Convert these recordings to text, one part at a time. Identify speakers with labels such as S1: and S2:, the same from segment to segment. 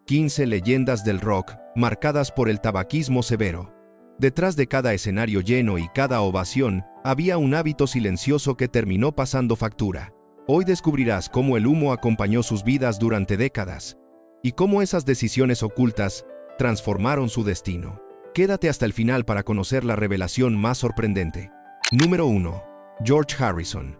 S1: 15 leyendas del rock, marcadas por el tabaquismo severo. Detrás de cada escenario lleno y cada ovación, había un hábito silencioso que terminó pasando factura. Hoy descubrirás cómo el humo acompañó sus vidas durante décadas, y cómo esas decisiones ocultas transformaron su destino. Quédate hasta el final para conocer la revelación más sorprendente. Número 1. George Harrison.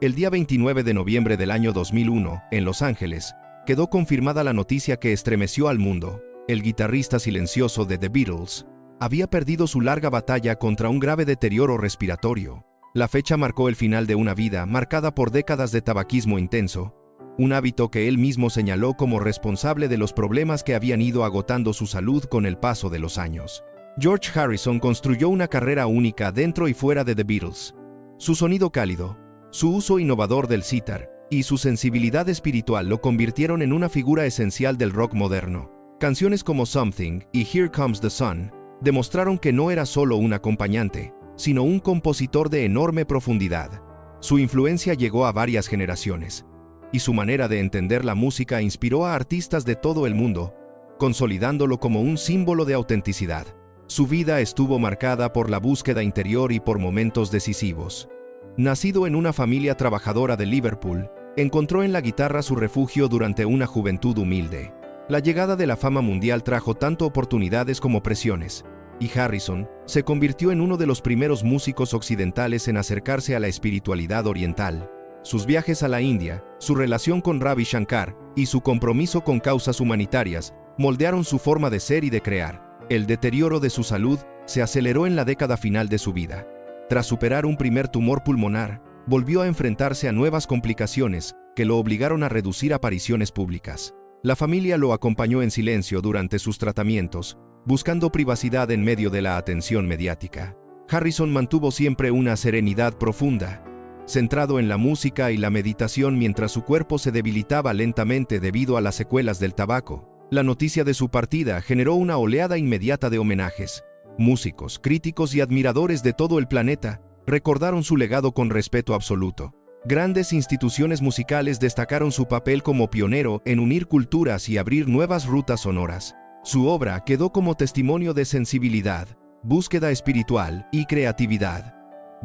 S1: El día 29 de noviembre del año 2001, en Los Ángeles, quedó confirmada la noticia que estremeció al mundo. El guitarrista silencioso de The Beatles había perdido su larga batalla contra un grave deterioro respiratorio. La fecha marcó el final de una vida marcada por décadas de tabaquismo intenso, un hábito que él mismo señaló como responsable de los problemas que habían ido agotando su salud con el paso de los años. George Harrison construyó una carrera única dentro y fuera de The Beatles. Su sonido cálido, su uso innovador del sitar y su sensibilidad espiritual lo convirtieron en una figura esencial del rock moderno. Canciones como Something y Here Comes the Sun demostraron que no era solo un acompañante, sino un compositor de enorme profundidad. Su influencia llegó a varias generaciones, y su manera de entender la música inspiró a artistas de todo el mundo, consolidándolo como un símbolo de autenticidad. Su vida estuvo marcada por la búsqueda interior y por momentos decisivos. Nacido en una familia trabajadora de Liverpool, encontró en la guitarra su refugio durante una juventud humilde. La llegada de la fama mundial trajo tanto oportunidades como presiones, y Harrison se convirtió en uno de los primeros músicos occidentales en acercarse a la espiritualidad oriental. Sus viajes a la India, su relación con Ravi Shankar y su compromiso con causas humanitarias moldearon su forma de ser y de crear. El deterioro de su salud se aceleró en la década final de su vida. Tras superar un primer tumor pulmonar, volvió a enfrentarse a nuevas complicaciones que lo obligaron a reducir apariciones públicas. La familia lo acompañó en silencio durante sus tratamientos, buscando privacidad en medio de la atención mediática. Harrison mantuvo siempre una serenidad profunda, centrado en la música y la meditación mientras su cuerpo se debilitaba lentamente debido a las secuelas del tabaco. La noticia de su partida generó una oleada inmediata de homenajes. Músicos, críticos y admiradores de todo el planeta recordaron su legado con respeto absoluto. Grandes instituciones musicales destacaron su papel como pionero en unir culturas y abrir nuevas rutas sonoras. Su obra quedó como testimonio de sensibilidad, búsqueda espiritual y creatividad.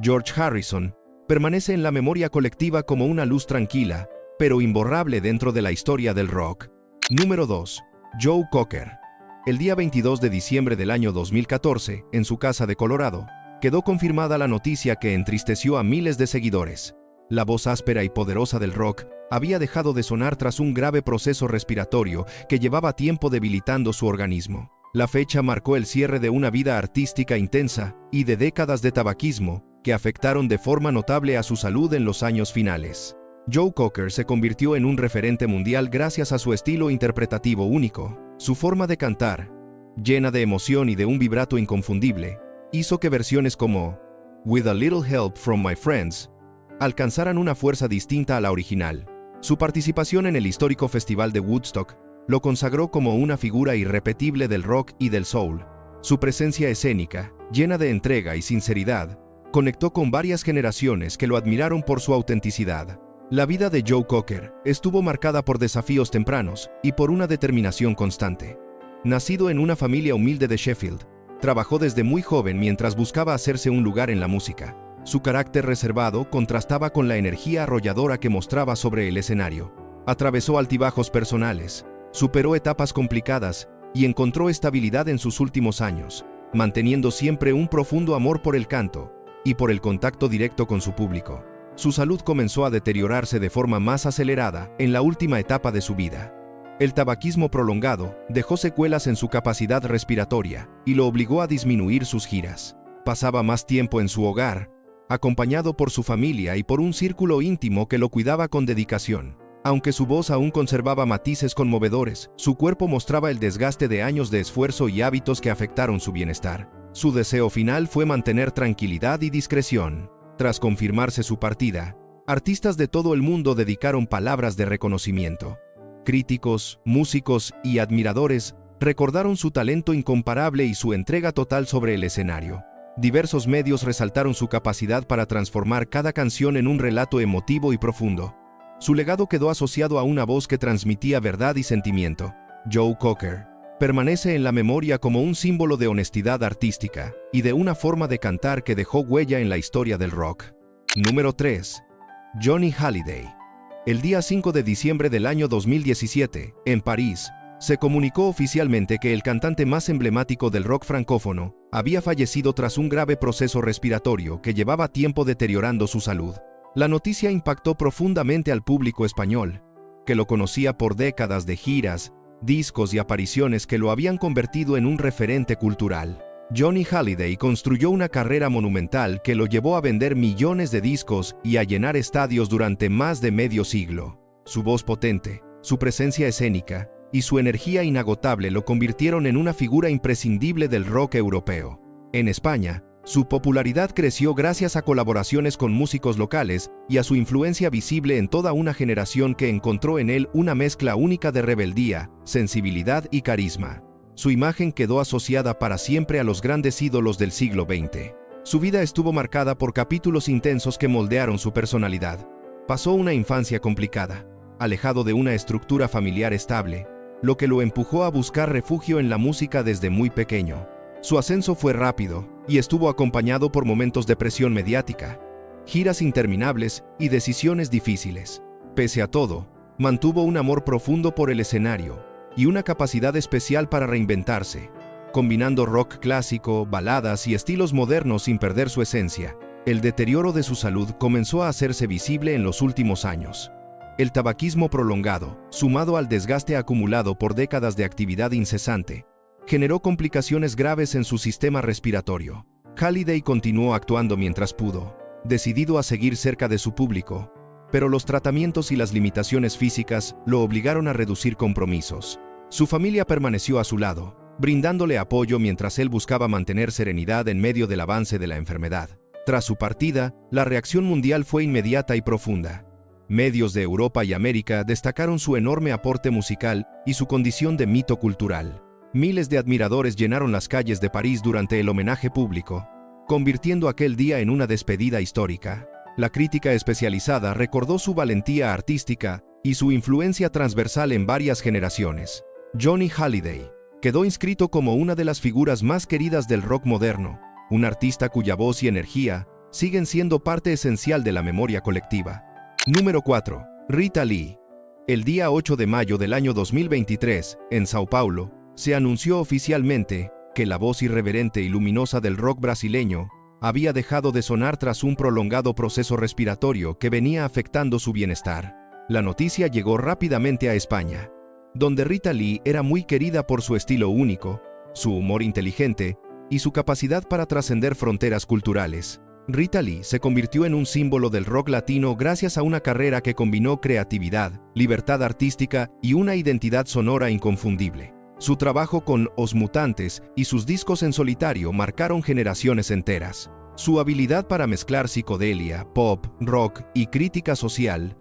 S1: George Harrison permanece en la memoria colectiva como una luz tranquila, pero imborrable dentro de la historia del rock. Número 2. Joe Cocker. El día 22 de diciembre del año 2014, en su casa de Colorado, quedó confirmada la noticia que entristeció a miles de seguidores. La voz áspera y poderosa del rock había dejado de sonar tras un grave proceso respiratorio que llevaba tiempo debilitando su organismo. La fecha marcó el cierre de una vida artística intensa y de décadas de tabaquismo que afectaron de forma notable a su salud en los años finales. Joe Cocker se convirtió en un referente mundial gracias a su estilo interpretativo único. Su forma de cantar, llena de emoción y de un vibrato inconfundible, hizo que versiones como With a Little Help from My Friends alcanzaran una fuerza distinta a la original. Su participación en el histórico Festival de Woodstock lo consagró como una figura irrepetible del rock y del soul. Su presencia escénica, llena de entrega y sinceridad, conectó con varias generaciones que lo admiraron por su autenticidad. La vida de Joe Cocker estuvo marcada por desafíos tempranos y por una determinación constante. Nacido en una familia humilde de Sheffield, trabajó desde muy joven mientras buscaba hacerse un lugar en la música. Su carácter reservado contrastaba con la energía arrolladora que mostraba sobre el escenario. Atravesó altibajos personales, superó etapas complicadas y encontró estabilidad en sus últimos años, manteniendo siempre un profundo amor por el canto y por el contacto directo con su público. Su salud comenzó a deteriorarse de forma más acelerada en la última etapa de su vida. El tabaquismo prolongado dejó secuelas en su capacidad respiratoria y lo obligó a disminuir sus giras. Pasaba más tiempo en su hogar, acompañado por su familia y por un círculo íntimo que lo cuidaba con dedicación. Aunque su voz aún conservaba matices conmovedores, su cuerpo mostraba el desgaste de años de esfuerzo y hábitos que afectaron su bienestar. Su deseo final fue mantener tranquilidad y discreción. Tras confirmarse su partida, artistas de todo el mundo dedicaron palabras de reconocimiento. Críticos, músicos y admiradores recordaron su talento incomparable y su entrega total sobre el escenario. Diversos medios resaltaron su capacidad para transformar cada canción en un relato emotivo y profundo. Su legado quedó asociado a una voz que transmitía verdad y sentimiento, Joe Cocker, permanece en la memoria como un símbolo de honestidad artística y de una forma de cantar que dejó huella en la historia del rock. Número 3. Johnny Hallyday. El día 5 de diciembre del año 2017, en París, se comunicó oficialmente que el cantante más emblemático del rock francófono había fallecido tras un grave proceso respiratorio que llevaba tiempo deteriorando su salud. La noticia impactó profundamente al público español, que lo conocía por décadas de giras, discos y apariciones que lo habían convertido en un referente cultural. Johnny Hallyday construyó una carrera monumental que lo llevó a vender millones de discos y a llenar estadios durante más de medio siglo. Su voz potente, su presencia escénica y su energía inagotable lo convirtieron en una figura imprescindible del rock europeo. En España, su popularidad creció gracias a colaboraciones con músicos locales y a su influencia visible en toda una generación que encontró en él una mezcla única de rebeldía, sensibilidad y carisma. Su imagen quedó asociada para siempre a los grandes ídolos del siglo XX. Su vida estuvo marcada por capítulos intensos que moldearon su personalidad. Pasó una infancia complicada, alejado de una estructura familiar estable, lo que lo empujó a buscar refugio en la música desde muy pequeño. Su ascenso fue rápido y estuvo acompañado por momentos de presión mediática, giras interminables y decisiones difíciles. Pese a todo, mantuvo un amor profundo por el escenario y una capacidad especial para reinventarse, combinando rock clásico, baladas y estilos modernos sin perder su esencia. El deterioro de su salud comenzó a hacerse visible en los últimos años. El tabaquismo prolongado, sumado al desgaste acumulado por décadas de actividad incesante, generó complicaciones graves en su sistema respiratorio. Hallyday continuó actuando mientras pudo, decidido a seguir cerca de su público, pero los tratamientos y las limitaciones físicas lo obligaron a reducir compromisos. Su familia permaneció a su lado, brindándole apoyo mientras él buscaba mantener serenidad en medio del avance de la enfermedad. Tras su partida, la reacción mundial fue inmediata y profunda. Medios de Europa y América destacaron su enorme aporte musical y su condición de mito cultural. Miles de admiradores llenaron las calles de París durante el homenaje público, convirtiendo aquel día en una despedida histórica. La crítica especializada recordó su valentía artística y su influencia transversal en varias generaciones. Johnny Hallyday quedó inscrito como una de las figuras más queridas del rock moderno, un artista cuya voz y energía siguen siendo parte esencial de la memoria colectiva. Número 4. Rita Lee. El día 8 de mayo del año 2023, en Sao Paulo, se anunció oficialmente que la voz irreverente y luminosa del rock brasileño había dejado de sonar tras un prolongado proceso respiratorio que venía afectando su bienestar. La noticia llegó rápidamente a España, donde Rita Lee era muy querida por su estilo único, su humor inteligente y su capacidad para trascender fronteras culturales. Rita Lee se convirtió en un símbolo del rock latino gracias a una carrera que combinó creatividad, libertad artística y una identidad sonora inconfundible. Su trabajo con Os Mutantes y sus discos en solitario marcaron generaciones enteras. Su habilidad para mezclar psicodelia, pop, rock y crítica social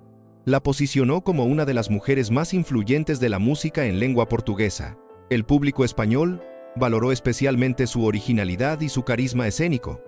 S1: la posicionó como una de las mujeres más influyentes de la música en lengua portuguesa. El público español valoró especialmente su originalidad y su carisma escénico,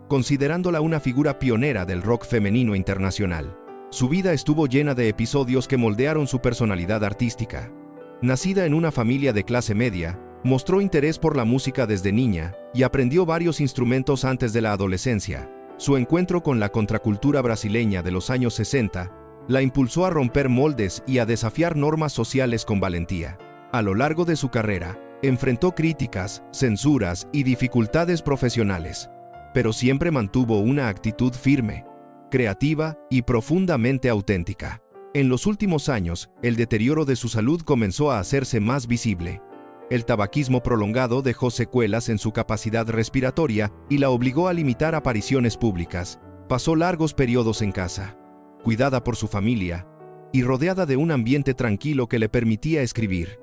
S1: considerándola una figura pionera del rock femenino internacional. Su vida estuvo llena de episodios que moldearon su personalidad artística. Nacida en una familia de clase media, mostró interés por la música desde niña y aprendió varios instrumentos antes de la adolescencia. Su encuentro con la contracultura brasileña de los años 60 la impulsó a romper moldes y a desafiar normas sociales con valentía. A lo largo de su carrera, enfrentó críticas, censuras y dificultades profesionales, pero siempre mantuvo una actitud firme, creativa y profundamente auténtica. En los últimos años, el deterioro de su salud comenzó a hacerse más visible. El tabaquismo prolongado dejó secuelas en su capacidad respiratoria y la obligó a limitar apariciones públicas. Pasó largos periodos en casa, cuidada por su familia y rodeada de un ambiente tranquilo que le permitía escribir,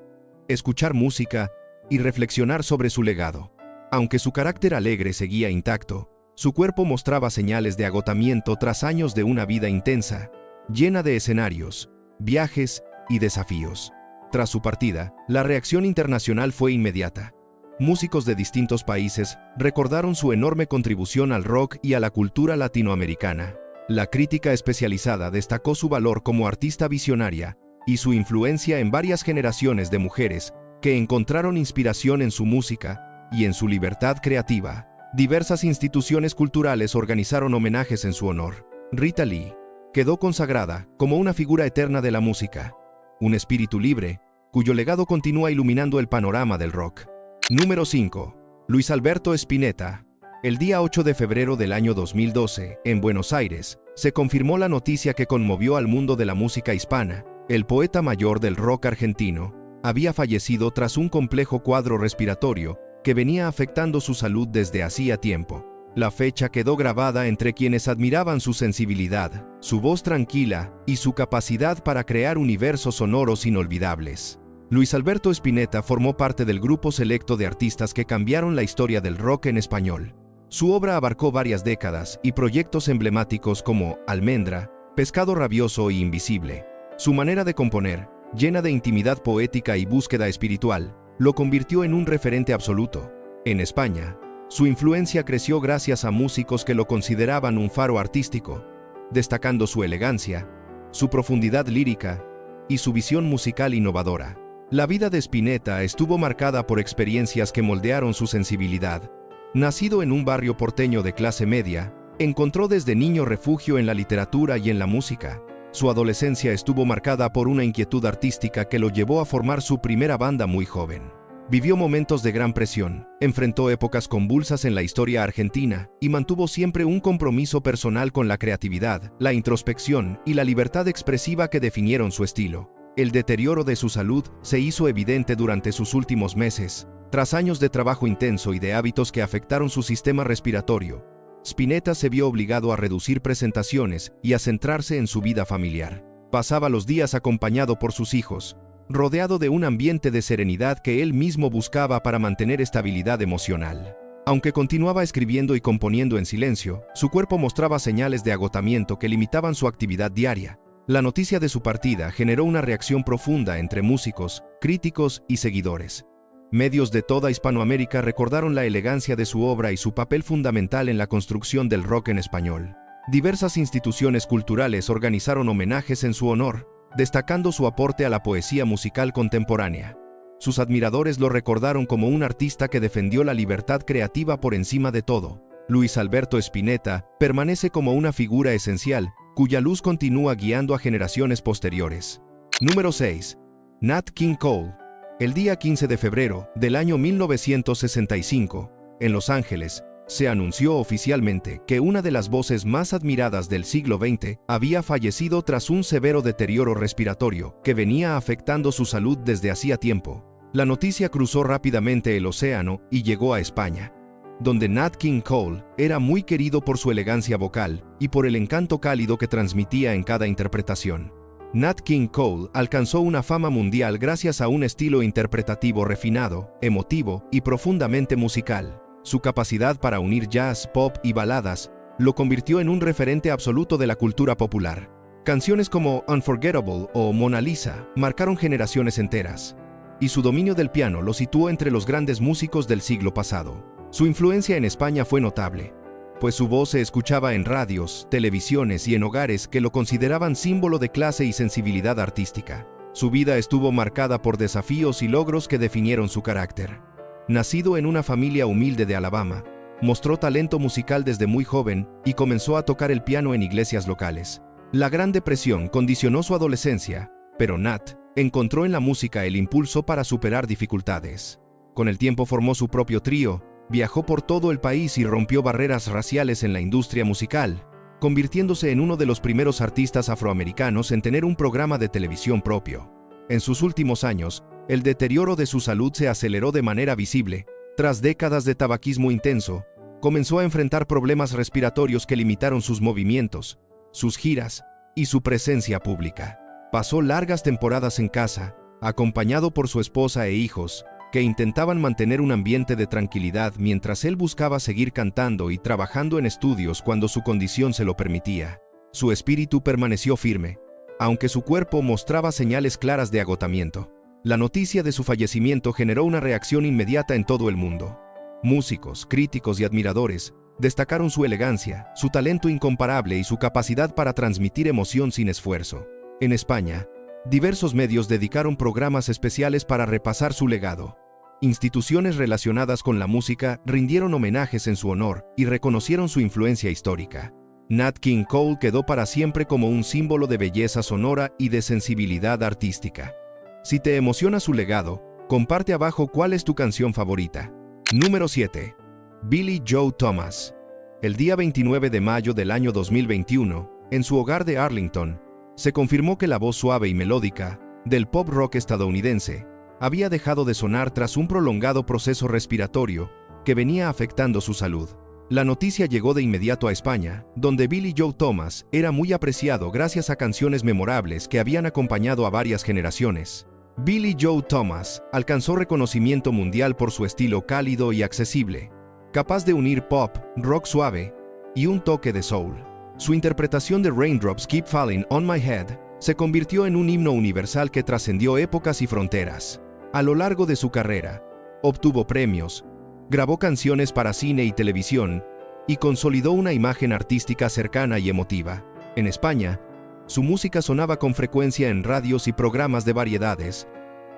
S1: escuchar música y reflexionar sobre su legado. Aunque su carácter alegre seguía intacto, su cuerpo mostraba señales de agotamiento tras años de una vida intensa, llena de escenarios, viajes y desafíos. Tras su partida, la reacción internacional fue inmediata. Músicos de distintos países recordaron su enorme contribución al rock y a la cultura latinoamericana. La crítica especializada destacó su valor como artista visionaria y su influencia en varias generaciones de mujeres que encontraron inspiración en su música y en su libertad creativa. Diversas instituciones culturales organizaron homenajes en su honor. Rita Lee quedó consagrada como una figura eterna de la música, un espíritu libre, cuyo legado continúa iluminando el panorama del rock. Número 5. Luis Alberto Spinetta. El día 8 de febrero del año 2012, en Buenos Aires, se confirmó la noticia que conmovió al mundo de la música hispana. El poeta mayor del rock argentino había fallecido tras un complejo cuadro respiratorio que venía afectando su salud desde hacía tiempo. La fecha quedó grabada entre quienes admiraban su sensibilidad, su voz tranquila y su capacidad para crear universos sonoros inolvidables. Luis Alberto Spinetta formó parte del grupo selecto de artistas que cambiaron la historia del rock en español. Su obra abarcó varias décadas y proyectos emblemáticos como Almendra, Pescado Rabioso y Invisible. Su manera de componer, llena de intimidad poética y búsqueda espiritual, lo convirtió en un referente absoluto. En España, su influencia creció gracias a músicos que lo consideraban un faro artístico, destacando su elegancia, su profundidad lírica y su visión musical innovadora. La vida de Spinetta estuvo marcada por experiencias que moldearon su sensibilidad. Nacido en un barrio porteño de clase media, encontró desde niño refugio en la literatura y en la música. Su adolescencia estuvo marcada por una inquietud artística que lo llevó a formar su primera banda muy joven. Vivió momentos de gran presión, enfrentó épocas convulsas en la historia argentina y mantuvo siempre un compromiso personal con la creatividad, la introspección y la libertad expresiva que definieron su estilo. El deterioro de su salud se hizo evidente durante sus últimos meses, tras años de trabajo intenso y de hábitos que afectaron su sistema respiratorio. Spinetta se vio obligado a reducir presentaciones y a centrarse en su vida familiar. Pasaba los días acompañado por sus hijos, rodeado de un ambiente de serenidad que él mismo buscaba para mantener estabilidad emocional. Aunque continuaba escribiendo y componiendo en silencio, su cuerpo mostraba señales de agotamiento que limitaban su actividad diaria. La noticia de su partida generó una reacción profunda entre músicos, críticos y seguidores. Medios de toda Hispanoamérica recordaron la elegancia de su obra y su papel fundamental en la construcción del rock en español. Diversas instituciones culturales organizaron homenajes en su honor, destacando su aporte a la poesía musical contemporánea. Sus admiradores lo recordaron como un artista que defendió la libertad creativa por encima de todo. Luis Alberto Spinetta permanece como una figura esencial, cuya luz continúa guiando a generaciones posteriores. Número 6. Nat King Cole. El día 15 de febrero del año 1965, en Los Ángeles, se anunció oficialmente que una de las voces más admiradas del siglo XX había fallecido tras un severo deterioro respiratorio que venía afectando su salud desde hacía tiempo. La noticia cruzó rápidamente el océano y llegó a España, donde Nat King Cole era muy querido por su elegancia vocal y por el encanto cálido que transmitía en cada interpretación. Nat King Cole alcanzó una fama mundial gracias a un estilo interpretativo refinado, emotivo y profundamente musical. Su capacidad para unir jazz, pop y baladas lo convirtió en un referente absoluto de la cultura popular. Canciones como Unforgettable o Mona Lisa marcaron generaciones enteras, y su dominio del piano lo situó entre los grandes músicos del siglo pasado. Su influencia en España fue notable, pues su voz se escuchaba en radios, televisiones y en hogares que lo consideraban símbolo de clase y sensibilidad artística. Su vida estuvo marcada por desafíos y logros que definieron su carácter. Nacido en una familia humilde de Alabama, mostró talento musical desde muy joven y comenzó a tocar el piano en iglesias locales. La Gran Depresión condicionó su adolescencia, pero Nat encontró en la música el impulso para superar dificultades. Con el tiempo formó su propio trío, viajó por todo el país y rompió barreras raciales en la industria musical, convirtiéndose en uno de los primeros artistas afroamericanos en tener un programa de televisión propio. En sus últimos años, el deterioro de su salud se aceleró de manera visible. Tras décadas de tabaquismo intenso, comenzó a enfrentar problemas respiratorios que limitaron sus movimientos, sus giras y su presencia pública. Pasó largas temporadas en casa, acompañado por su esposa e hijos, que intentaban mantener un ambiente de tranquilidad mientras él buscaba seguir cantando y trabajando en estudios cuando su condición se lo permitía. Su espíritu permaneció firme, aunque su cuerpo mostraba señales claras de agotamiento. La noticia de su fallecimiento generó una reacción inmediata en todo el mundo. Músicos, críticos y admiradores destacaron su elegancia, su talento incomparable y su capacidad para transmitir emoción sin esfuerzo. En España, Diversos medios dedicaron programas especiales para repasar su legado. Instituciones relacionadas con la música rindieron homenajes en su honor y reconocieron su influencia histórica. Nat King Cole quedó para siempre como un símbolo de belleza sonora y de sensibilidad artística. Si te emociona su legado, comparte abajo cuál es tu canción favorita. Número 7. Billie Joe Thomas. El día 29 de mayo del año 2021, en su hogar de Arlington, se confirmó que la voz suave y melódica del pop rock estadounidense había dejado de sonar tras un prolongado proceso respiratorio que venía afectando su salud. La noticia llegó de inmediato a España, donde Billie Joe Thomas era muy apreciado gracias a canciones memorables que habían acompañado a varias generaciones. Billie Joe Thomas alcanzó reconocimiento mundial por su estilo cálido y accesible, capaz de unir pop, rock suave y un toque de soul. Su interpretación de Raindrops Keep Falling on My Head se convirtió en un himno universal que trascendió épocas y fronteras. A lo largo de su carrera, obtuvo premios, grabó canciones para cine y televisión y consolidó una imagen artística cercana y emotiva. En España, su música sonaba con frecuencia en radios y programas de variedades,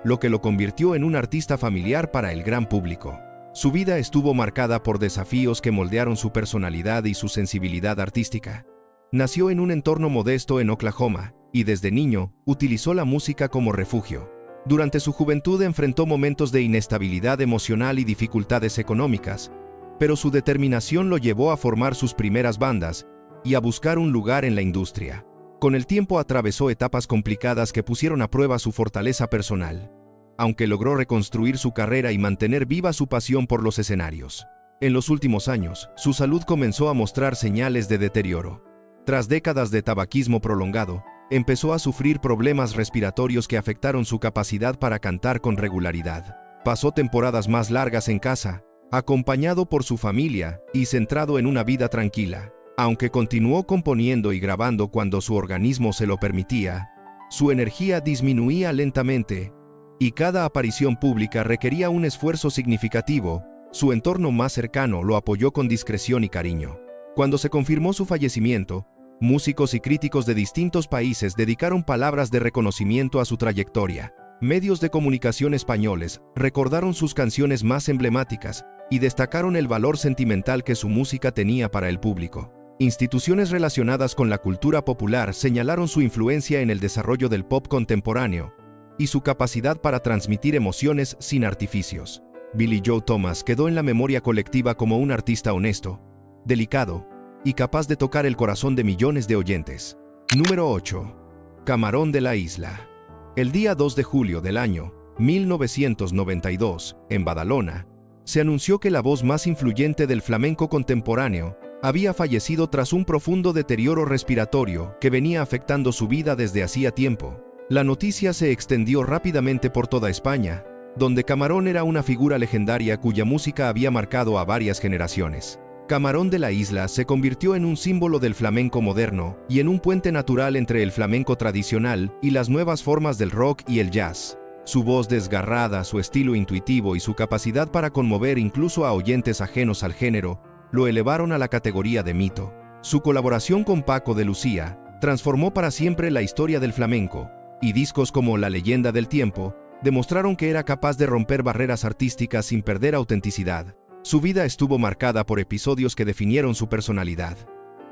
S1: lo que lo convirtió en un artista familiar para el gran público. Su vida estuvo marcada por desafíos que moldearon su personalidad y su sensibilidad artística. Nació en un entorno modesto en Oklahoma y desde niño utilizó la música como refugio. Durante su juventud enfrentó momentos de inestabilidad emocional y dificultades económicas, pero su determinación lo llevó a formar sus primeras bandas y a buscar un lugar en la industria. Con el tiempo atravesó etapas complicadas que pusieron a prueba su fortaleza personal, aunque logró reconstruir su carrera y mantener viva su pasión por los escenarios. En los últimos años, su salud comenzó a mostrar señales de deterioro. Tras décadas de tabaquismo prolongado, empezó a sufrir problemas respiratorios que afectaron su capacidad para cantar con regularidad. Pasó temporadas más largas en casa, acompañado por su familia y centrado en una vida tranquila. Aunque continuó componiendo y grabando cuando su organismo se lo permitía, su energía disminuía lentamente y cada aparición pública requería un esfuerzo significativo. Su entorno más cercano lo apoyó con discreción y cariño. Cuando se confirmó su fallecimiento, músicos y críticos de distintos países dedicaron palabras de reconocimiento a su trayectoria. Medios de comunicación españoles recordaron sus canciones más emblemáticas y destacaron el valor sentimental que su música tenía para el público. Instituciones relacionadas con la cultura popular señalaron su influencia en el desarrollo del pop contemporáneo y su capacidad para transmitir emociones sin artificios. Billie Joe Thomas quedó en la memoria colectiva como un artista honesto, delicado y capaz de tocar el corazón de millones de oyentes. Número 8. Camarón de la Isla. El día 2 de julio del año 1992, en Badalona, se anunció que la voz más influyente del flamenco contemporáneo había fallecido tras un profundo deterioro respiratorio que venía afectando su vida desde hacía tiempo. La noticia se extendió rápidamente por toda España, donde Camarón era una figura legendaria cuya música había marcado a varias generaciones. Camarón de la Isla se convirtió en un símbolo del flamenco moderno y en un puente natural entre el flamenco tradicional y las nuevas formas del rock y el jazz. Su voz desgarrada, su estilo intuitivo y su capacidad para conmover incluso a oyentes ajenos al género lo elevaron a la categoría de mito. Su colaboración con Paco de Lucía transformó para siempre la historia del flamenco, y discos como La Leyenda del Tiempo demostraron que era capaz de romper barreras artísticas sin perder autenticidad. Su vida estuvo marcada por episodios que definieron su personalidad.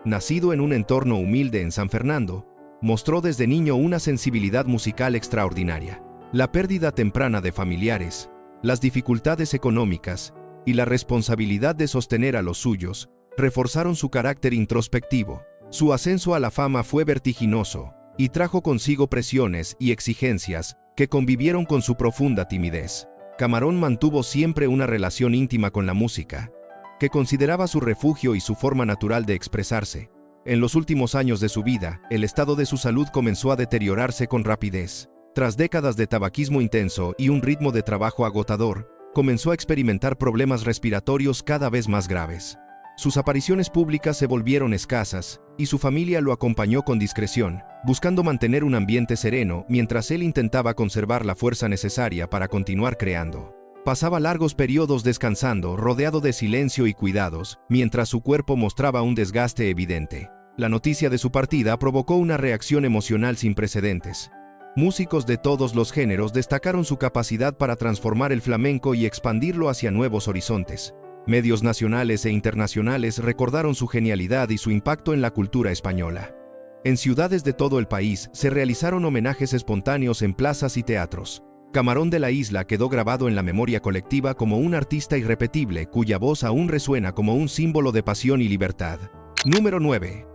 S1: Nacido en un entorno humilde en San Fernando, mostró desde niño una sensibilidad musical extraordinaria. La pérdida temprana de familiares, las dificultades económicas y la responsabilidad de sostener a los suyos reforzaron su carácter introspectivo. Su ascenso a la fama fue vertiginoso y trajo consigo presiones y exigencias que convivieron con su profunda timidez. Camarón mantuvo siempre una relación íntima con la música, que consideraba su refugio y su forma natural de expresarse. En los últimos años de su vida, el estado de su salud comenzó a deteriorarse con rapidez. Tras décadas de tabaquismo intenso y un ritmo de trabajo agotador, comenzó a experimentar problemas respiratorios cada vez más graves. Sus apariciones públicas se volvieron escasas, y su familia lo acompañó con discreción, buscando mantener un ambiente sereno mientras él intentaba conservar la fuerza necesaria para continuar creando. Pasaba largos periodos descansando, rodeado de silencio y cuidados, mientras su cuerpo mostraba un desgaste evidente. La noticia de su partida provocó una reacción emocional sin precedentes. Músicos de todos los géneros destacaron su capacidad para transformar el flamenco y expandirlo hacia nuevos horizontes. Medios nacionales e internacionales recordaron su genialidad y su impacto en la cultura española. En ciudades de todo el país se realizaron homenajes espontáneos en plazas y teatros. Camarón de la Isla quedó grabado en la memoria colectiva como un artista irrepetible cuya voz aún resuena como un símbolo de pasión y libertad. Número 9.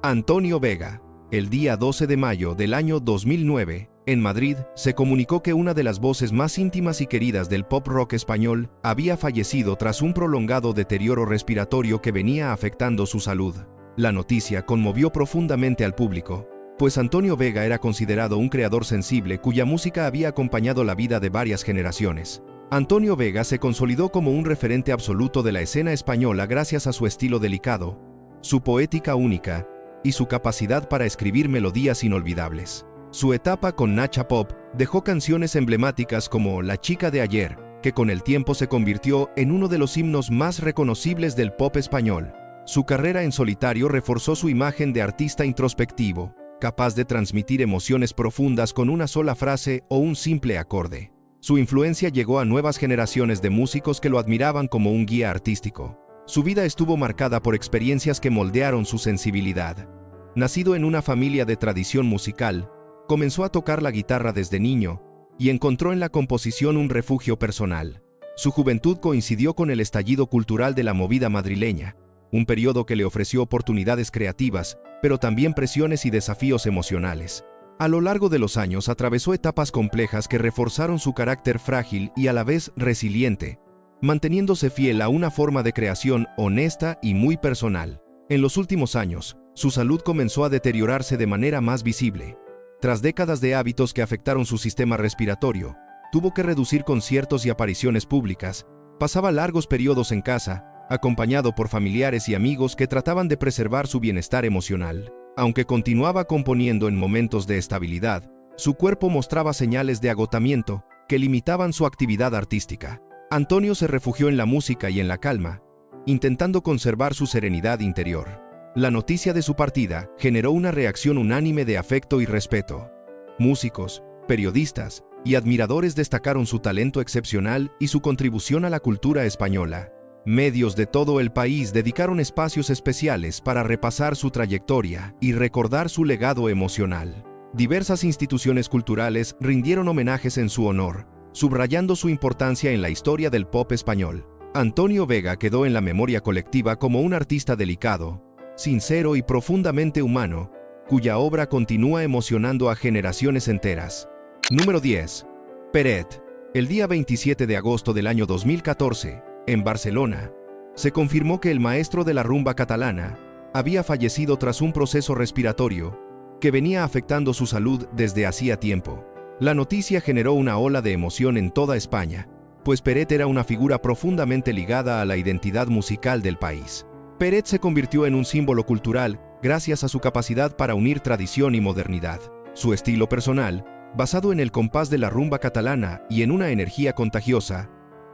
S1: Antonio Vega. El día 12 de mayo del año 2009, en Madrid, se comunicó que una de las voces más íntimas y queridas del pop rock español había fallecido tras un prolongado deterioro respiratorio que venía afectando su salud. La noticia conmovió profundamente al público, pues Antonio Vega era considerado un creador sensible cuya música había acompañado la vida de varias generaciones. Antonio Vega se consolidó como un referente absoluto de la escena española gracias a su estilo delicado, su poética única y su capacidad para escribir melodías inolvidables. Su etapa con Nacha Pop dejó canciones emblemáticas como La chica de ayer, que con el tiempo se convirtió en uno de los himnos más reconocibles del pop español. Su carrera en solitario reforzó su imagen de artista introspectivo, capaz de transmitir emociones profundas con una sola frase o un simple acorde. Su influencia llegó a nuevas generaciones de músicos que lo admiraban como un guía artístico. Su vida estuvo marcada por experiencias que moldearon su sensibilidad. Nacido en una familia de tradición musical, comenzó a tocar la guitarra desde niño y encontró en la composición un refugio personal. Su juventud coincidió con el estallido cultural de la movida madrileña, un periodo que le ofreció oportunidades creativas, pero también presiones y desafíos emocionales. A lo largo de los años atravesó etapas complejas que reforzaron su carácter frágil y a la vez resiliente, manteniéndose fiel a una forma de creación honesta y muy personal. En los últimos años, su salud comenzó a deteriorarse de manera más visible. Tras décadas de hábitos que afectaron su sistema respiratorio, tuvo que reducir conciertos y apariciones públicas, pasaba largos periodos en casa, acompañado por familiares y amigos que trataban de preservar su bienestar emocional. Aunque continuaba componiendo en momentos de estabilidad, su cuerpo mostraba señales de agotamiento que limitaban su actividad artística. Antonio se refugió en la música y en la calma, intentando conservar su serenidad interior. La noticia de su partida generó una reacción unánime de afecto y respeto. Músicos, periodistas y admiradores destacaron su talento excepcional y su contribución a la cultura española. Medios de todo el país dedicaron espacios especiales para repasar su trayectoria y recordar su legado emocional. Diversas instituciones culturales rindieron homenajes en su honor, subrayando su importancia en la historia del pop español. Antonio Vega quedó en la memoria colectiva como un artista delicado, sincero y profundamente humano, cuya obra continúa emocionando a generaciones enteras. Número 10. Peret. El día 27 de agosto del año 2014, en Barcelona, se confirmó que el maestro de la rumba catalana había fallecido tras un proceso respiratorio que venía afectando su salud desde hacía tiempo. La noticia generó una ola de emoción en toda España, pues Peret era una figura profundamente ligada a la identidad musical del país. Peret se convirtió en un símbolo cultural gracias a su capacidad para unir tradición y modernidad. Su estilo personal, basado en el compás de la rumba catalana y en una energía contagiosa,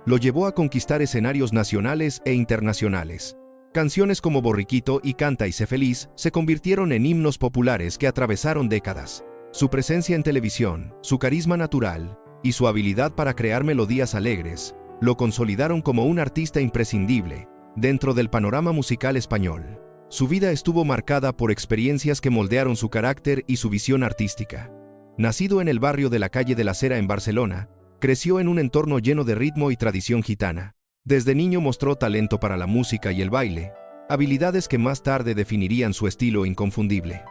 S1: lo llevó a conquistar escenarios nacionales e internacionales. Canciones como Borriquito y Canta y sé feliz se convirtieron en himnos populares que atravesaron décadas. Su presencia en televisión, su carisma natural y su habilidad para crear melodías alegres lo consolidaron como un artista imprescindible dentro del panorama musical español. Su vida estuvo marcada por experiencias que moldearon su carácter y su visión artística. Nacido en el barrio de la Calle de la Cera en Barcelona, creció en un entorno lleno de ritmo y tradición gitana. Desde niño mostró talento para la música y el baile, habilidades que más tarde definirían su estilo inconfundible.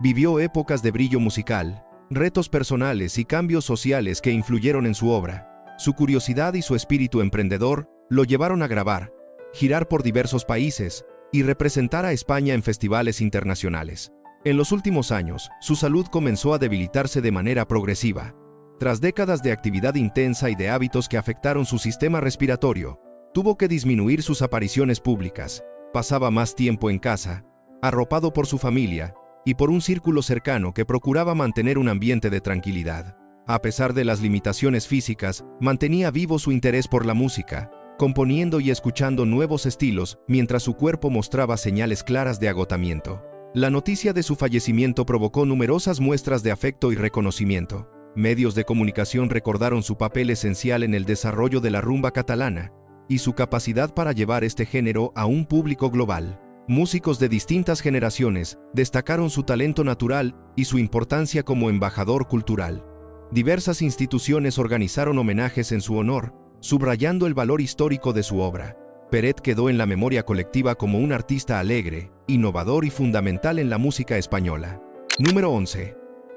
S1: Vivió épocas de brillo musical, retos personales y cambios sociales que influyeron en su obra. Su curiosidad y su espíritu emprendedor lo llevaron a grabar, girar por diversos países y representar a España en festivales internacionales. En los últimos años, su salud comenzó a debilitarse de manera progresiva. Tras décadas de actividad intensa y de hábitos que afectaron su sistema respiratorio, tuvo que disminuir sus apariciones públicas. Pasaba más tiempo en casa, arropado por su familia y por un círculo cercano que procuraba mantener un ambiente de tranquilidad. A pesar de las limitaciones físicas, mantenía vivo su interés por la música, componiendo y escuchando nuevos estilos mientras su cuerpo mostraba señales claras de agotamiento. La noticia de su fallecimiento provocó numerosas muestras de afecto y reconocimiento. Medios de comunicación recordaron su papel esencial en el desarrollo de la rumba catalana y su capacidad para llevar este género a un público global. Músicos de distintas generaciones destacaron su talento natural y su importancia como embajador cultural. Diversas instituciones organizaron homenajes en su honor, subrayando el valor histórico de su obra. Peret quedó en la memoria colectiva como un artista alegre, innovador y fundamental en la música española. Número 11.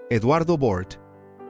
S1: Eduardo Bort.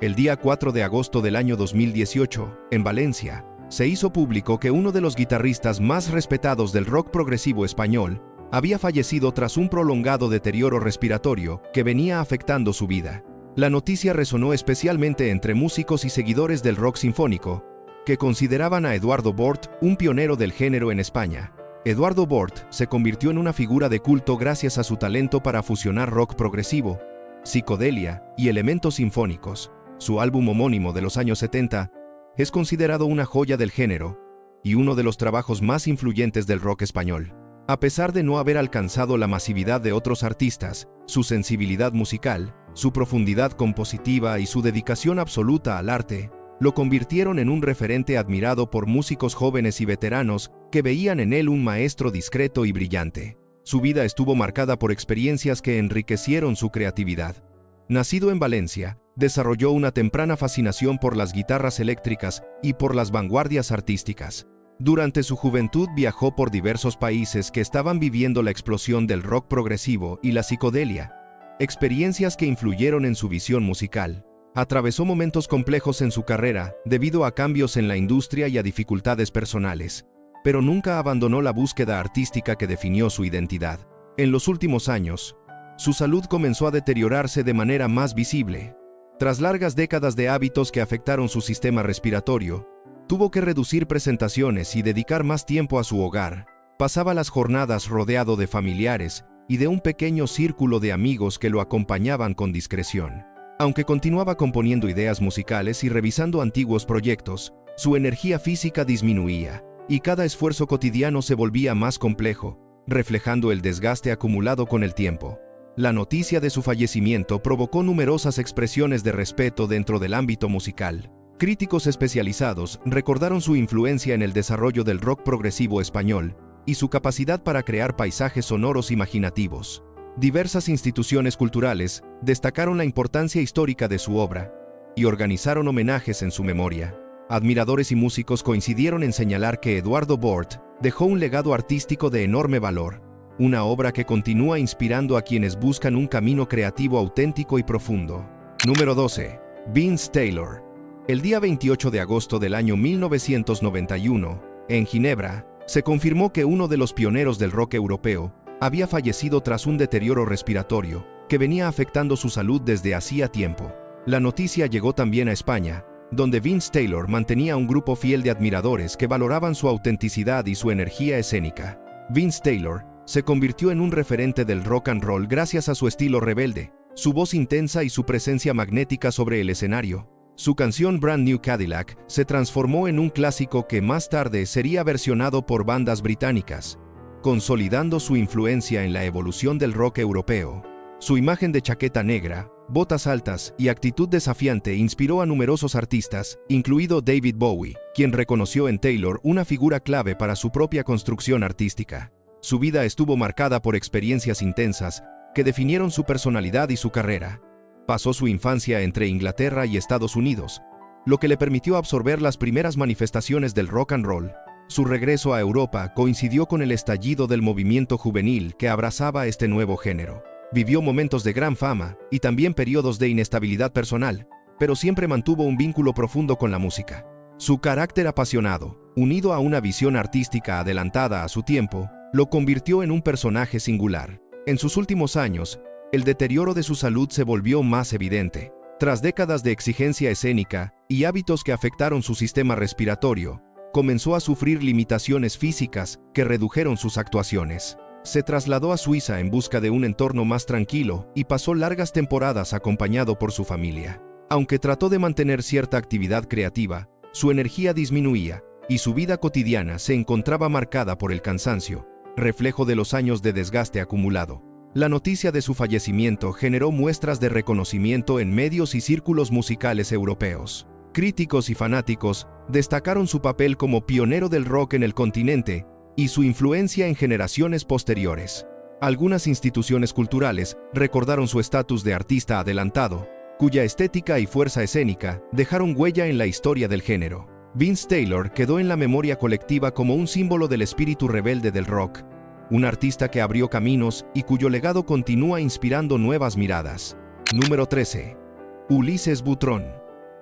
S1: El día 4 de agosto del año 2018, en Valencia, se hizo público que uno de los guitarristas más respetados del rock progresivo español había fallecido tras un prolongado deterioro respiratorio que venía afectando su vida. La noticia resonó especialmente entre músicos y seguidores del rock sinfónico, que consideraban a Eduardo Bort un pionero del género en España. Eduardo Bort se convirtió en una figura de culto gracias a su talento para fusionar rock progresivo, psicodelia y elementos sinfónicos. Su álbum homónimo de los años 70 es considerado una joya del género y uno de los trabajos más influyentes del rock español. A pesar de no haber alcanzado la masividad de otros artistas, su sensibilidad musical, su profundidad compositiva y su dedicación absoluta al arte lo convirtieron en un referente admirado por músicos jóvenes y veteranos que veían en él un maestro discreto y brillante. Su vida estuvo marcada por experiencias que enriquecieron su creatividad. Nacido en Valencia, desarrolló una temprana fascinación por las guitarras eléctricas y por las vanguardias artísticas. Durante su juventud viajó por diversos países que estaban viviendo la explosión del rock progresivo y la psicodelia, experiencias que influyeron en su visión musical. Atravesó momentos complejos en su carrera debido a cambios en la industria y a dificultades personales, pero nunca abandonó la búsqueda artística que definió su identidad. En los últimos años, su salud comenzó a deteriorarse de manera más visible. Tras largas décadas de hábitos que afectaron su sistema respiratorio, tuvo que reducir presentaciones y dedicar más tiempo a su hogar. Pasaba las jornadas rodeado de familiares y de un pequeño círculo de amigos que lo acompañaban con discreción. Aunque continuaba componiendo ideas musicales y revisando antiguos proyectos, su energía física disminuía, y cada esfuerzo cotidiano se volvía más complejo, reflejando el desgaste acumulado con el tiempo. La noticia de su fallecimiento provocó numerosas expresiones de respeto dentro del ámbito musical. Críticos especializados recordaron su influencia en el desarrollo del rock progresivo español y su capacidad para crear paisajes sonoros imaginativos. Diversas instituciones culturales destacaron la importancia histórica de su obra y organizaron homenajes en su memoria. Admiradores y músicos coincidieron en señalar que Eduardo Bort dejó un legado artístico de enorme valor, una obra que continúa inspirando a quienes buscan un camino creativo auténtico y profundo. Número 12. Vince Taylor. El día 28 de agosto del año 1991, en Ginebra, se confirmó que uno de los pioneros del rock europeo había fallecido tras un deterioro respiratorio que venía afectando su salud desde hacía tiempo. La noticia llegó también a España, donde Vince Taylor mantenía un grupo fiel de admiradores que valoraban su autenticidad y su energía escénica. Vince Taylor se convirtió en un referente del rock and roll gracias a su estilo rebelde, su voz intensa y su presencia magnética sobre el escenario. Su canción Brand New Cadillac se transformó en un clásico que más tarde sería versionado por bandas británicas, consolidando su influencia en la evolución del rock europeo. Su imagen de chaqueta negra, botas altas y actitud desafiante inspiró a numerosos artistas, incluido David Bowie, quien reconoció en Taylor una figura clave para su propia construcción artística. Su vida estuvo marcada por experiencias intensas que definieron su personalidad y su carrera. Pasó su infancia entre Inglaterra y Estados Unidos, lo que le permitió absorber las primeras manifestaciones del rock and roll. Su regreso a Europa coincidió con el estallido del movimiento juvenil que abrazaba este nuevo género. Vivió momentos de gran fama y también periodos de inestabilidad personal, pero siempre mantuvo un vínculo profundo con la música. Su carácter apasionado, unido a una visión artística adelantada a su tiempo, lo convirtió en un personaje singular. En sus últimos años, el deterioro de su salud se volvió más evidente. Tras décadas de exigencia escénica y hábitos que afectaron su sistema respiratorio, comenzó a sufrir limitaciones físicas que redujeron sus actuaciones. Se trasladó a Suiza en busca de un entorno más tranquilo y pasó largas temporadas acompañado por su familia. Aunque trató de mantener cierta actividad creativa, su energía disminuía y su vida cotidiana se encontraba marcada por el cansancio, reflejo de los años de desgaste acumulado. La noticia de su fallecimiento generó muestras de reconocimiento en medios y círculos musicales europeos. Críticos y fanáticos destacaron su papel como pionero del rock en el continente y su influencia en generaciones posteriores. Algunas instituciones culturales recordaron su estatus de artista adelantado, cuya estética y fuerza escénica dejaron huella en la historia del género. Vince Taylor quedó en la memoria colectiva como un símbolo del espíritu rebelde del rock, un artista que abrió caminos y cuyo legado continúa inspirando nuevas miradas. Número 13. Ulises Butrón.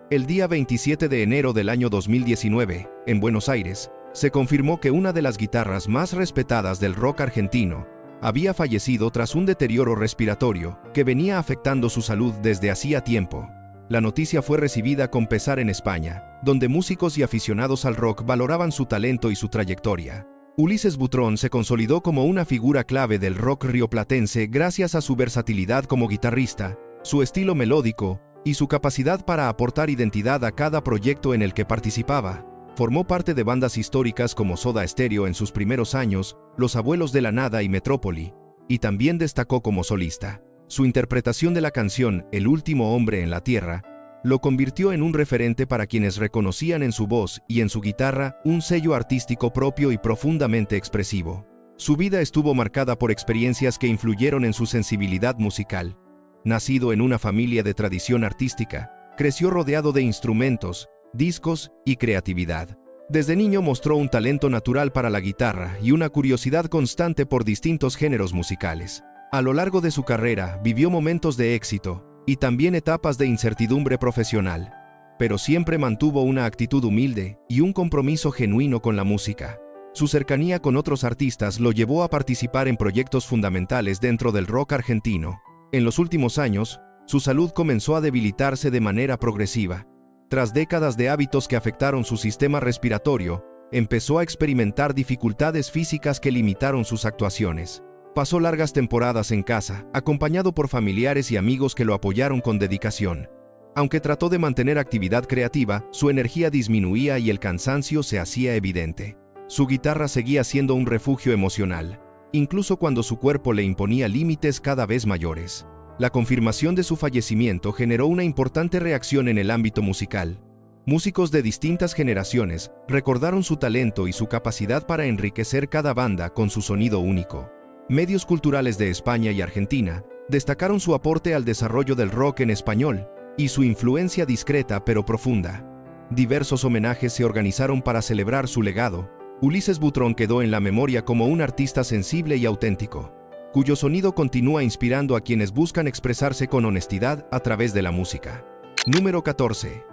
S1: El día 27 de enero del año 2019, en Buenos Aires, se confirmó que una de las guitarras más respetadas del rock argentino había fallecido tras un deterioro respiratorio que venía afectando su salud desde hacía tiempo. La noticia fue recibida con pesar en España, donde músicos y aficionados al rock valoraban su talento y su trayectoria. Ulises Butrón se consolidó como una figura clave del rock rioplatense gracias a su versatilidad como guitarrista, su estilo melódico y su capacidad para aportar identidad a cada proyecto en el que participaba. Formó parte de bandas históricas como Soda Stereo en sus primeros años, Los Abuelos de la Nada y Metrópoli, y también destacó como solista. Su interpretación de la canción El último hombre en la tierra lo convirtió en un referente para quienes reconocían en su voz y en su guitarra un sello artístico propio y profundamente expresivo. Su vida estuvo marcada por experiencias que influyeron en su sensibilidad musical. Nacido en una familia de tradición artística, creció rodeado de instrumentos, discos y creatividad. Desde niño mostró un talento natural para la guitarra y una curiosidad constante por distintos géneros musicales. A lo largo de su carrera vivió momentos de éxito y también etapas de incertidumbre profesional, pero siempre mantuvo una actitud humilde y un compromiso genuino con la música. Su cercanía con otros artistas lo llevó a participar en proyectos fundamentales dentro del rock argentino. En los últimos años, su salud comenzó a debilitarse de manera progresiva. Tras décadas de hábitos que afectaron su sistema respiratorio, empezó a experimentar dificultades físicas que limitaron sus actuaciones. Pasó largas temporadas en casa, acompañado por familiares y amigos que lo apoyaron con dedicación. Aunque trató de mantener actividad creativa, su energía disminuía y el cansancio se hacía evidente. Su guitarra seguía siendo un refugio emocional, incluso cuando su cuerpo le imponía límites cada vez mayores. La confirmación de su fallecimiento generó una importante reacción en el ámbito musical. Músicos de distintas generaciones recordaron su talento y su capacidad para enriquecer cada banda con su sonido único. Medios culturales de España y Argentina destacaron su aporte al desarrollo del rock en español y su influencia discreta pero profunda. Diversos homenajes se organizaron para celebrar su legado. Ulises Butrón quedó en la memoria como un artista sensible y auténtico, cuyo sonido continúa inspirando a quienes buscan expresarse con honestidad a través de la música. Número 14.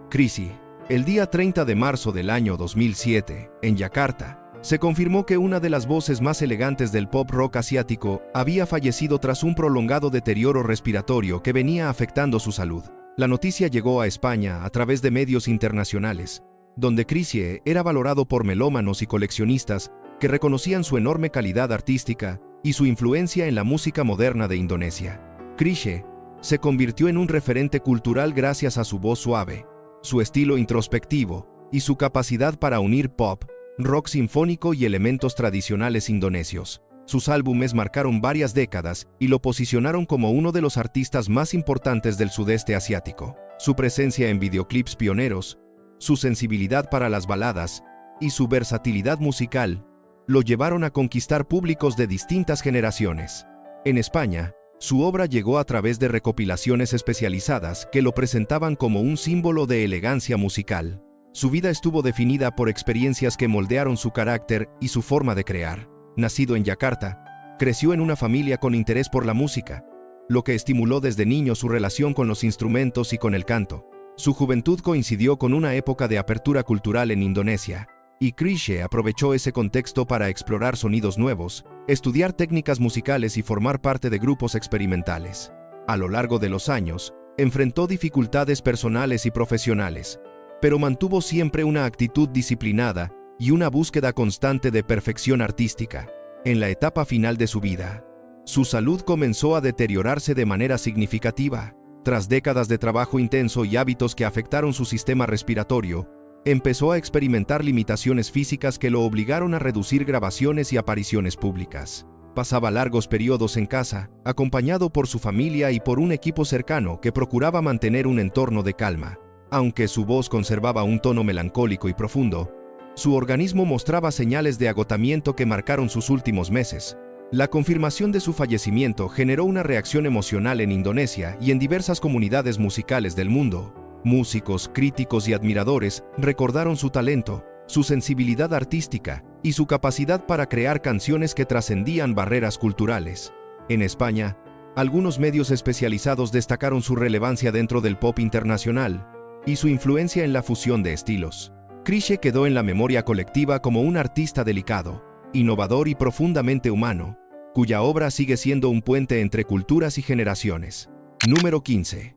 S1: Chrissy. El día 30 de marzo del año 2007, en Yakarta, se confirmó que una de las voces más elegantes del pop rock asiático había fallecido tras un prolongado deterioro respiratorio que venía afectando su salud. La noticia llegó a España a través de medios internacionales, donde Chrissy era valorado por melómanos y coleccionistas que reconocían su enorme calidad artística y su influencia en la música moderna de Indonesia. Chrissy se convirtió en un referente cultural gracias a su voz suave, su estilo introspectivo y su capacidad para unir pop, rock sinfónico y elementos tradicionales indonesios. Sus álbumes marcaron varias décadas y lo posicionaron como uno de los artistas más importantes del sudeste asiático. Su presencia en videoclips pioneros, su sensibilidad para las baladas y su versatilidad musical lo llevaron a conquistar públicos de distintas generaciones. En España, su obra llegó a través de recopilaciones especializadas que lo presentaban como un símbolo de elegancia musical. Su vida estuvo definida por experiencias que moldearon su carácter y su forma de crear. Nacido en Yakarta, creció en una familia con interés por la música, lo que estimuló desde niño su relación con los instrumentos y con el canto. Su juventud coincidió con una época de apertura cultural en Indonesia, y Chrissy aprovechó ese contexto para explorar sonidos nuevos, estudiar técnicas musicales y formar parte de grupos experimentales. A lo largo de los años, enfrentó dificultades personales y profesionales, pero mantuvo siempre una actitud disciplinada y una búsqueda constante de perfección artística. En la etapa final de su vida, su salud comenzó a deteriorarse de manera significativa. Tras décadas de trabajo intenso y hábitos que afectaron su sistema respiratorio, empezó a experimentar limitaciones físicas que lo obligaron a reducir grabaciones y apariciones públicas. Pasaba largos periodos en casa, acompañado por su familia y por un equipo cercano que procuraba mantener un entorno de calma. Aunque su voz conservaba un tono melancólico y profundo, su organismo mostraba señales de agotamiento que marcaron sus últimos meses. La confirmación de su fallecimiento generó una reacción emocional en Indonesia y en diversas comunidades musicales del mundo. Músicos, críticos y admiradores recordaron su talento, su sensibilidad artística y su capacidad para crear canciones que trascendían barreras culturales. En España, algunos medios especializados destacaron su relevancia dentro del pop internacional y su influencia en la fusión de estilos. Chrisye quedó en la memoria colectiva como un artista delicado, innovador y profundamente humano, cuya obra sigue siendo un puente entre culturas y generaciones. Número 15.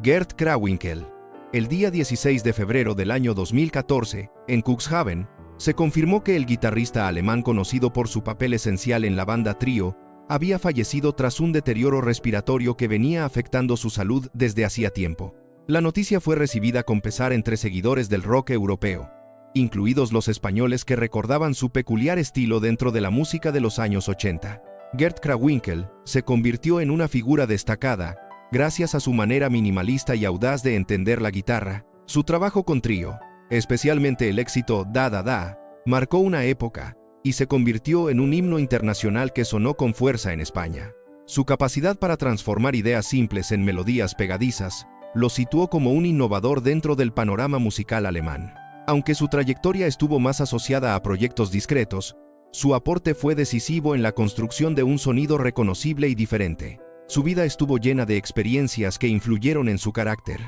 S1: Gert Krawinkel. El día 16 de febrero del año 2014, en Cuxhaven, se confirmó que el guitarrista alemán conocido por su papel esencial en la banda Trio había fallecido tras un deterioro respiratorio que venía afectando su salud desde hacía tiempo. La noticia fue recibida con pesar entre seguidores del rock europeo, incluidos los españoles que recordaban su peculiar estilo dentro de la música de los años 80. Gert Krawinkel se convirtió en una figura destacada gracias a su manera minimalista y audaz de entender la guitarra. Su trabajo con Trio, especialmente el éxito Da Da Da, marcó una época y se convirtió en un himno internacional que sonó con fuerza en España. Su capacidad para transformar ideas simples en melodías pegadizas lo situó como un innovador dentro del panorama musical alemán. Aunque su trayectoria estuvo más asociada a proyectos discretos, su aporte fue decisivo en la construcción de un sonido reconocible y diferente. Su vida estuvo llena de experiencias que influyeron en su carácter.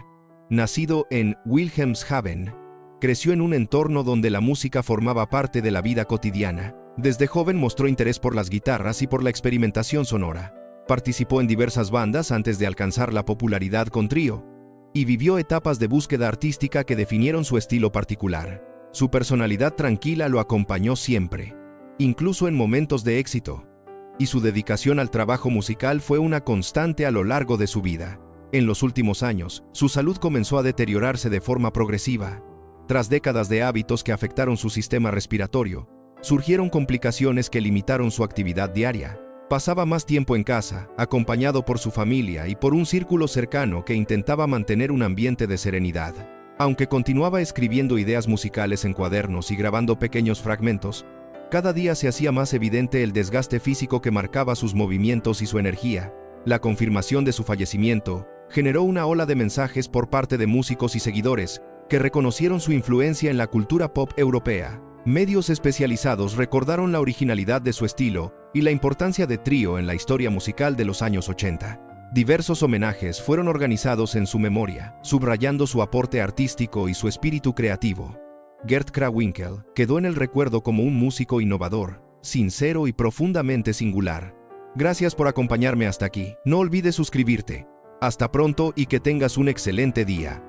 S1: Nacido en Wilhelmshaven, creció en un entorno donde la música formaba parte de la vida cotidiana. Desde joven mostró interés por las guitarras y por la experimentación sonora. Participó en diversas bandas antes de alcanzar la popularidad con Trio, y vivió etapas de búsqueda artística que definieron su estilo particular. Su personalidad tranquila lo acompañó siempre, incluso en momentos de éxito, y su dedicación al trabajo musical fue una constante a lo largo de su vida. En los últimos años, su salud comenzó a deteriorarse de forma progresiva. Tras décadas de hábitos que afectaron su sistema respiratorio, surgieron complicaciones que limitaron su actividad diaria. Pasaba más tiempo en casa, acompañado por su familia y por un círculo cercano que intentaba mantener un ambiente de serenidad. Aunque continuaba escribiendo ideas musicales en cuadernos y grabando pequeños fragmentos, cada día se hacía más evidente el desgaste físico que marcaba sus movimientos y su energía. La confirmación de su fallecimiento generó una ola de mensajes por parte de músicos y seguidores que reconocieron su influencia en la cultura pop europea. Medios especializados recordaron la originalidad de su estilo y la importancia de Trio en la historia musical de los años 80. Diversos homenajes fueron organizados en su memoria, subrayando su aporte artístico y su espíritu creativo. Gert Krawinkel quedó en el recuerdo como un músico innovador, sincero y profundamente singular. Gracias por acompañarme hasta aquí. No olvides suscribirte. Hasta pronto y que tengas un excelente día.